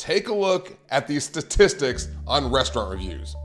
take a look at these statistics on restaurant reviews.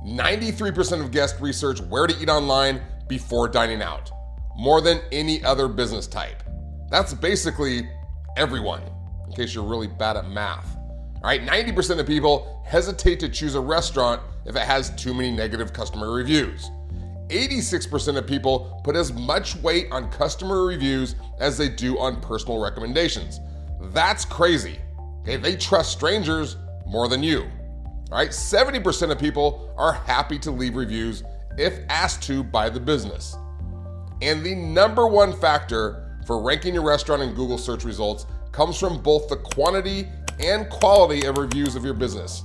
93% of guests research where to eat online before dining out, more than any other business type. That's basically everyone, in case you're really bad at math. All right, 90% of people hesitate to choose a restaurant if it has too many negative customer reviews. 86% of people put as much weight on customer reviews as they do on personal recommendations. That's crazy. Okay, they trust strangers more than you. All right, 70% of people are happy to leave reviews if asked to by the business. And the number one factor for ranking your restaurant in Google search results comes from both the quantity and quality of reviews of your business.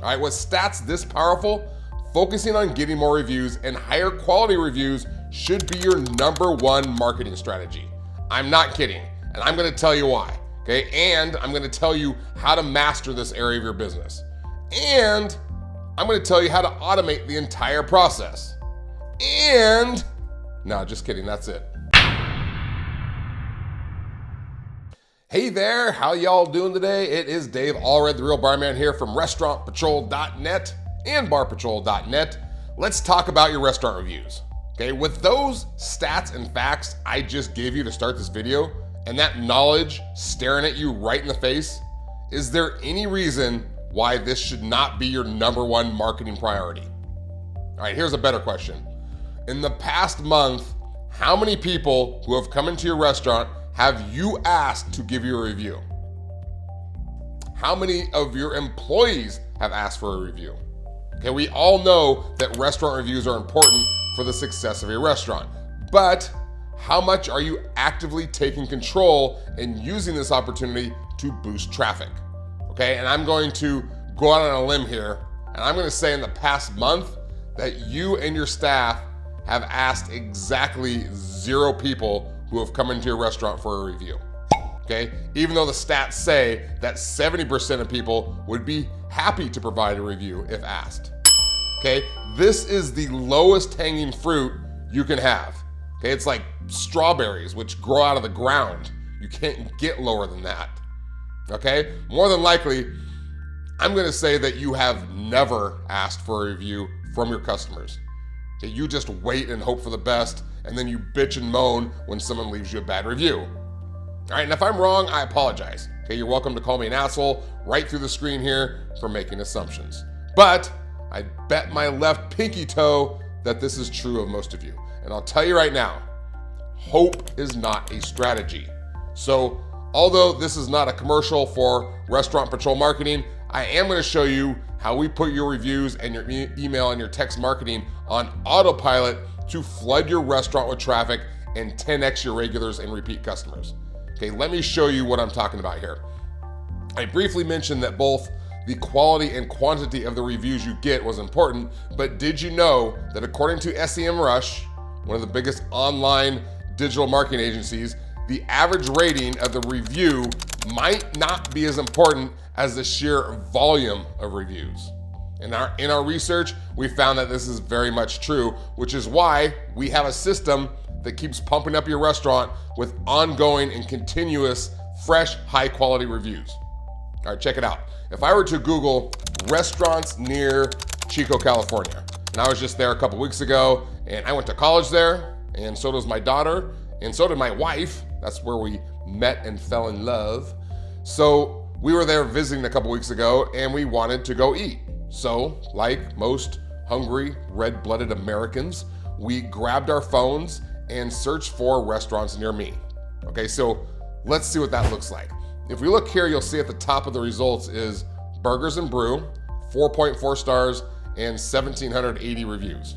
All right, with stats this powerful, focusing on getting more reviews and higher quality reviews should be your number one marketing strategy. I'm not kidding, and I'm gonna tell you why, okay? And I'm gonna tell you how to master this area of your business. And I'm gonna tell you how to automate the entire process. And, no, just kidding, that's it. Hey there, how y'all doing today? It is Dave Allred, the Real Barman here from restaurantpatrol.net and barpatrol.net. Let's talk about your restaurant reviews. Okay, with those stats and facts I just gave you to start this video, and that knowledge staring at you right in the face, is there any reason why this should not be your number one marketing priority? All right, here's a better question. In the past month, how many people who have come into your restaurant have you asked to give you a review? How many of your employees have asked for a review? Okay, we all know that restaurant reviews are important for the success of your restaurant, but how much are you actively taking control and using this opportunity to boost traffic? Okay, and I'm going to go out on a limb here, and I'm gonna say in the past month that you and your staff have asked exactly 0 people who have come into your restaurant for a review. Okay, even though the stats say that 70% of people would be happy to provide a review if asked. Okay, this is the lowest hanging fruit you can have. Okay, it's like strawberries which grow out of the ground. You can't get lower than that. Okay, more than likely, I'm gonna say that you have never asked for a review from your customers. Okay, you just wait and hope for the best, and then you bitch and moan when someone leaves you a bad review. All right, and if I'm wrong, I apologize. Okay, you're welcome to call me an asshole right through the screen here for making assumptions. But I bet my left pinky toe that this is true of most of you. And I'll tell you right now, hope is not a strategy. So although this is not a commercial for Restaurant Patrol Marketing, I am gonna show you how we put your reviews and your email and your text marketing on autopilot to flood your restaurant with traffic and 10x your regulars and repeat customers. Okay, let me show you what I'm talking about here. I briefly mentioned that both the quality and quantity of the reviews you get was important, but did you know that according to SEMrush, one of the biggest online digital marketing agencies, the average rating of the review might not be as important as the sheer volume of reviews. In our research, we found that this is very much true, which is why we have a system that keeps pumping up your restaurant with ongoing and continuous, fresh, high-quality reviews. All right, check it out. If I were to Google restaurants near Chico, California, and I was just there a couple weeks ago, and I went to college there, and so does my daughter, and so did my wife. That's where we met and fell in love. So we were there visiting a couple weeks ago, and we wanted to go eat. So, like most hungry, red-blooded Americans, we grabbed our phones and searched for restaurants near me. Okay, so let's see what that looks like. If we look here, you'll see at the top of the results is Burgers and Brew, 4.4 stars and 1,780 reviews.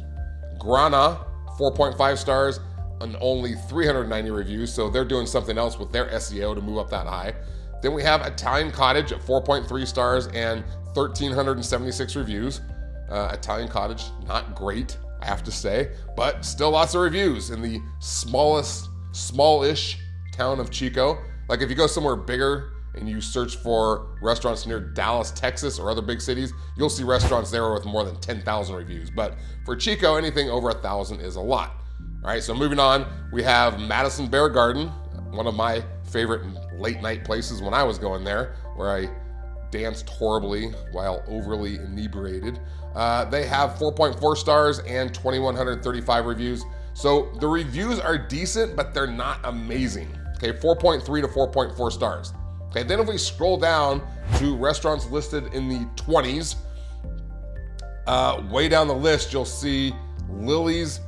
Grana, 4.5 stars and only 390 reviews, so they're doing something else with their SEO to move up that high. Then we have Italian Cottage at 4.3 stars and 1,376 reviews. Italian Cottage, not great, I have to say, but still lots of reviews in the smallish town of Chico. Like if you go somewhere bigger and you search for restaurants near Dallas, Texas, or other big cities, you'll see restaurants there with more than 10,000 reviews. But for Chico, anything over 1,000 is a lot. All right, so moving on, we have Madison Bear Garden, one of my favorite late night places when I was going there, where I danced horribly while overly inebriated. They have 4.4 stars and 2,135 reviews. So the reviews are decent, but they're not amazing. Okay, 4.3 to 4.4 stars. Okay, then if we scroll down to restaurants listed in the 20s, way down the list, you'll see Lily's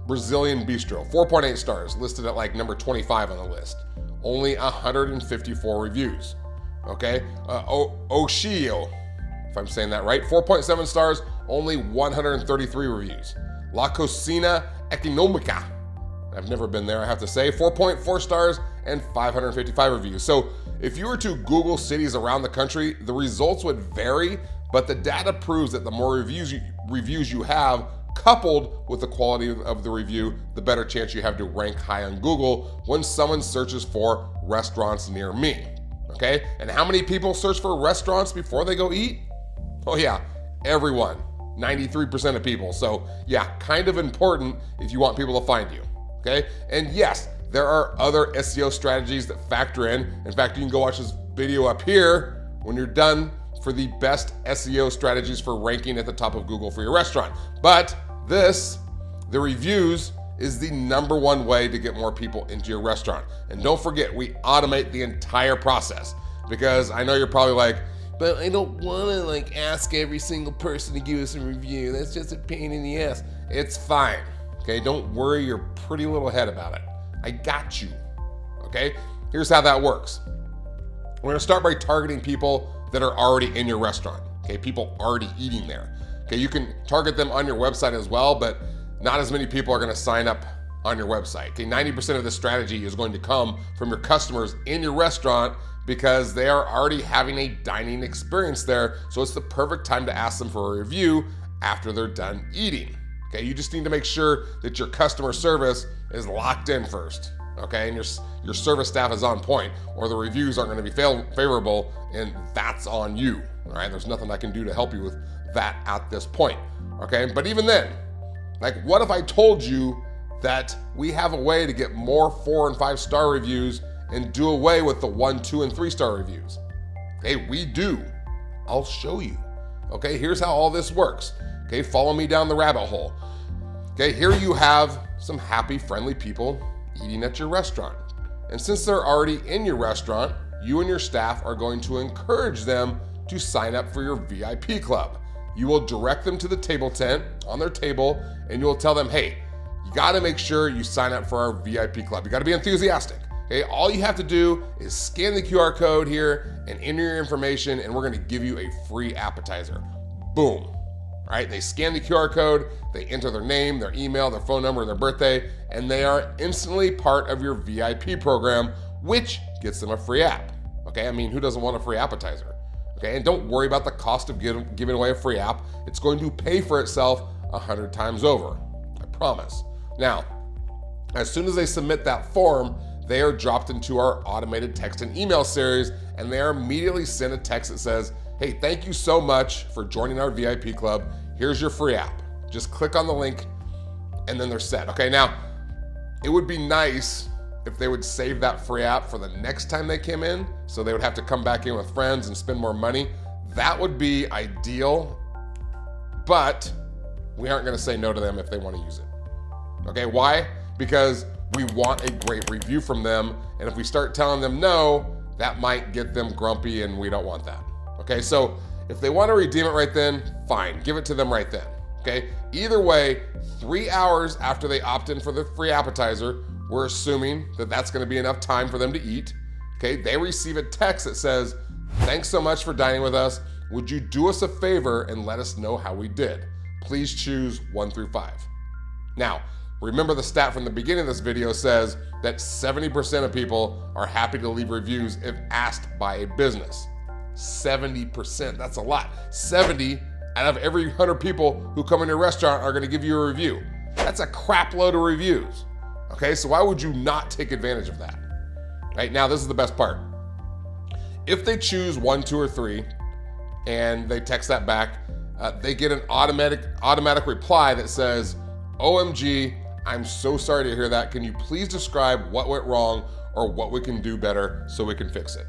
Brazilian Bistro, 4.8 stars, listed at like number 25 on the list. Only 154 reviews. Okay, Oshio, if I'm saying that right, 4.7 stars, only 133 reviews. La Cocina Economica, I've never been there, I have to say, 4.4 stars and 555 reviews. So if you were to Google cities around the country, the results would vary, but the data proves that the more reviews you have, coupled with the quality of the review, the better chance you have to rank high on Google when someone searches for restaurants near me. Okay, and how many people search for restaurants before they go eat? Oh yeah, everyone, 93% of people. So yeah, kind of important if you want people to find you, okay? And yes, there are other SEO strategies that factor in. In fact, you can go watch this video up here when you're done for the best SEO strategies for ranking at the top of Google for your restaurant. But the reviews, is the number one way to get more people into your restaurant. And don't forget, we automate the entire process, because I know you're probably like, but I don't want to like ask every single person to give us a review. That's just a pain in the ass. It's fine. Okay, don't worry your pretty little head about it. I got you. Okay, here's how that works. We're gonna start by targeting people that are already in your restaurant. Okay, people already eating there. Okay, you can target them on your website as well, but not as many people are gonna sign up on your website. Okay, 90% of this strategy is going to come from your customers in your restaurant because they are already having a dining experience there. So it's the perfect time to ask them for a review after they're done eating. Okay, you just need to make sure that your customer service is locked in first. Okay, and your service staff is on point, or the reviews aren't gonna be favorable, and that's on you. All right, there's nothing I can do to help you with that at this point. Okay, but even then, like, what if I told you that we have a way to get more 4 and 5 star reviews and do away with the 1, 2, and 3 star reviews? Okay, we do. I'll show you. Okay, here's how all this works. Okay, follow me down the rabbit hole. Okay, here you have some happy, friendly people eating at your restaurant. And since they're already in your restaurant, you and your staff are going to encourage them to sign up for your VIP club. You will direct them to the table tent on their table, and you will tell them, hey, you gotta make sure you sign up for our VIP club. You gotta be enthusiastic. Okay, all you have to do is scan the QR code here and enter your information, and we're gonna give you a free appetizer. Boom. All right, they scan the QR code, they enter their name, their email, their phone number, and their birthday, and they are instantly part of your VIP program, which gets them a free app. Okay, I mean, who doesn't want a free appetizer? Okay, and don't worry about the cost of giving away a free app. It's going to pay for itself 100 times over, I promise. Now, as soon as they submit that form, they are dropped into our automated text and email series, and they are immediately sent a text that says, hey, thank you so much for joining our VIP club. Here's your free app. Just click on the link and then they're set. Okay, now, it would be nice if they would save that free app for the next time they came in, so they would have to come back in with friends and spend more money. That would be ideal, but we aren't gonna say no to them if they wanna use it. Okay, why? Because we want a great review from them, and if we start telling them no, that might get them grumpy, and we don't want that. Okay, so if they want to redeem it right then, fine, give it to them right then. Okay, either way, 3 hours after they opt in for the free appetizer, we're assuming that that's going to be enough time for them to eat. Okay, they receive a text that says, thanks so much for dining with us. Would you do us a favor and let us know how we did? Please choose 1 through 5. Now, remember the stat from the beginning of this video says that 70% of people are happy to leave reviews if asked by a business. 70%, that's a lot. 70 out of every 100 people who come in your restaurant are gonna give you a review. That's a crap load of reviews. Okay, so why would you not take advantage of that? Right, now this is the best part. If they choose 1, 2, or 3, and they text that back, they get an automatic reply that says, OMG, I'm so sorry to hear that. Can you please describe what went wrong or what we can do better so we can fix it?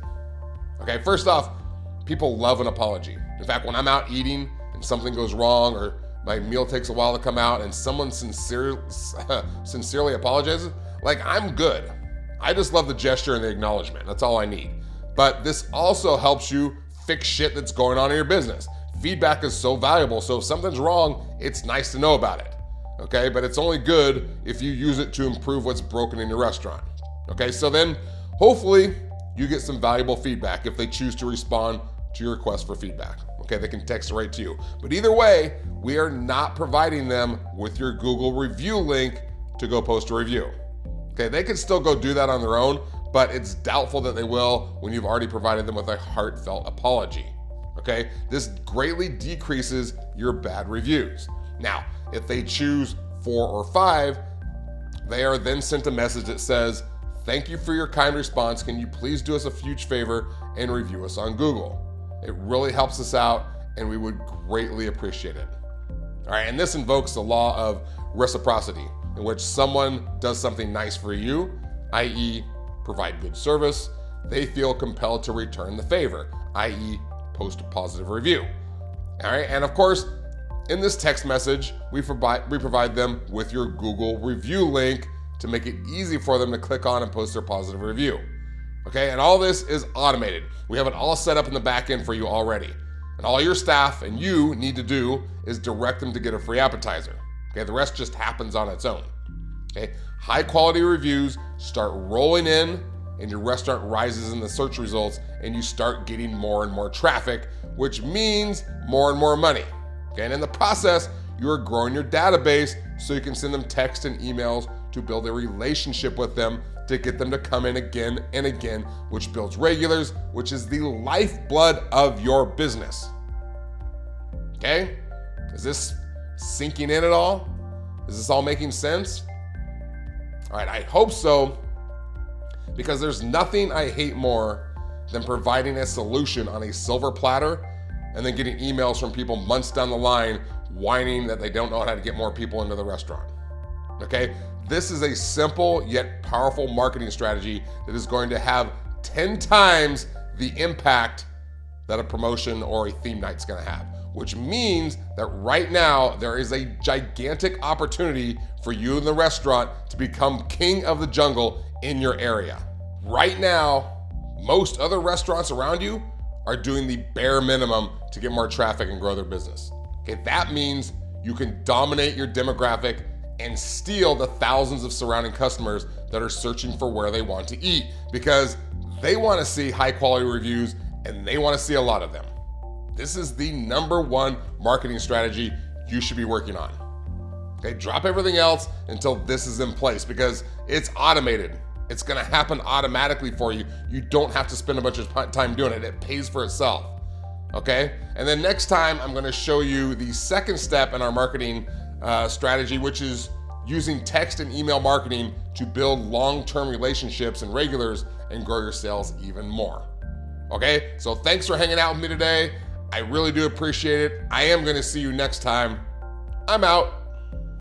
Okay, first off, People love an apology. In fact, when I'm out eating and something goes wrong or my meal takes a while to come out and someone sincerely apologizes, like, I'm good. I just love the gesture and the acknowledgement. That's all I need. But this also helps you fix shit that's going on in your business. Feedback is so valuable, so if something's wrong, it's nice to know about it, okay? But it's only good if you use it to improve what's broken in your restaurant, okay? So then, hopefully, you get some valuable feedback if they choose to respond to your request for feedback, okay? They can text it right to you. But either way, we are not providing them with your Google review link to go post a review, okay? They can still go do that on their own, but it's doubtful that they will when you've already provided them with a heartfelt apology, okay? This greatly decreases your bad reviews. Now, if they choose 4 or 5, they are then sent a message that says, "Thank you for your kind response. Can you please do us a huge favor and review us on Google?" It really helps us out and we would greatly appreciate it. All right, and this invokes the law of reciprocity, in which someone does something nice for you, i.e., provide good service, they feel compelled to return the favor, i.e., post a positive review. All right, and of course, in this text message, we provide them with your Google review link to make it easy for them to click on and post their positive review. Okay, and all this is automated. We have it all set up in the back end for you already. And all your staff and you need to do is direct them to get a free appetizer. Okay, the rest just happens on its own. Okay, high quality reviews start rolling in and your restaurant rises in the search results and you start getting more and more traffic, which means more and more money. Okay, and in the process, you are growing your database so you can send them texts and emails to build a relationship with them to get them to come in again and again, which builds regulars, which is the lifeblood of your business. Okay? Is this sinking in at all? Is this all making sense? All right, I hope so, because there's nothing I hate more than providing a solution on a silver platter and then getting emails from people months down the line whining that they don't know how to get more people into the restaurant. Okay? This is a simple yet powerful marketing strategy that is going to have 10 times the impact that a promotion or a theme night's gonna have, which means that right now there is a gigantic opportunity for you in the restaurant to become king of the jungle in your area. Right now, most other restaurants around you are doing the bare minimum to get more traffic and grow their business. Okay, that means you can dominate your demographic and steal the thousands of surrounding customers that are searching for where they want to eat because they want to see high quality reviews and they want to see a lot of them. This is the #1 marketing strategy you should be working on. Okay, drop everything else until this is in place because it's automated. It's gonna happen automatically for you. You don't have to spend a bunch of time doing it. It pays for itself, okay? And then next time, I'm gonna show you the second step in our marketing strategy, which is using text and email marketing to build long-term relationships and regulars and grow your sales even more. Okay, so thanks for hanging out with me today. I really do appreciate it. I am gonna see you next time. I'm out.